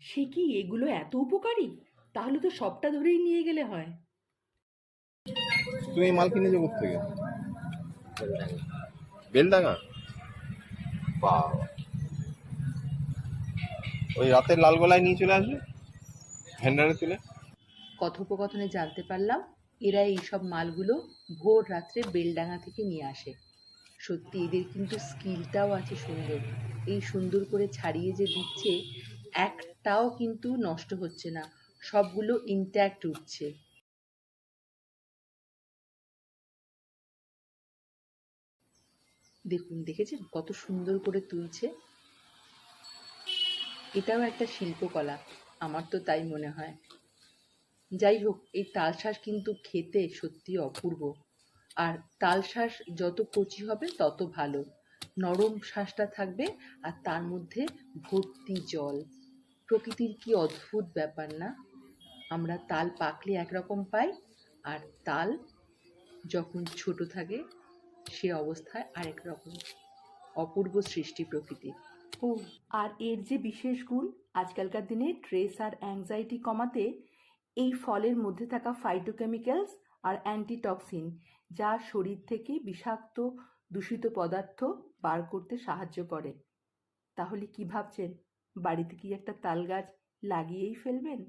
সে কি এগুলো এত উপকারী? তাহলে তো সবটা ধরেই নিয়ে গেলে হয়। তুমি মাল কিনেছো কোথেকে? বেলডাঙা? বাবা, ওই রাতের লাল গলায় নিয়ে চলে আসবে ভ্যান্ডারে তুলে। কথোপকথনে জানতে পারলাম এরা এইসব মালগুলো ভোর রাত্রে বেলডাঙা থেকে নিয়ে আসে। সত্যি এদের কিন্তু স্কিলটাও আছে সুন্দর। এই সুন্দর করে ছাড়িয়ে যে দিচ্ছে, একটাও কিন্তু নষ্ট হচ্ছে না, সবগুলো ইনট্যাক্ট উঠছে। দেখুন, দেখেছেন কত সুন্দর করে তুলছে? এটাও একটা শিল্পকলা, আমার তো তাই মনে হয়। যাই হোক, এই তালশাঁস কিন্তু খেতে সত্যি অপূর্ব। আর তালশাঁস যত কচি হবে তত ভালো, নরম শাঁসটা থাকবে আর তার মধ্যে ভর্তি জল। প্রকৃতির কি অদ্ভুত ব্যাপার না? আমরা তাল পাকলে একরকম পাই, আর তাল যখন ছোট থাকে সে অবস্থায় আরেক রকম। অপূর্ব সৃষ্টি প্রকৃতির। ও, আর এর যে বিশেষ গুণ, আজকালকার দিনে স্ট্রেস আর অ্যাংজাইটি কমাতে এই ফলের মধ্যে থাকা ফাইটোকেমিক্যালস আর অ্যান্টিটক্সিন, যা শরীর থেকে বিষাক্ত দূষিত পদার্থ বার করতে সাহায্য করে। তাহলে কি ভাবছেন, বাড়িতে কি একটা তাল গাছ লাগিয়েই ফেলবেন?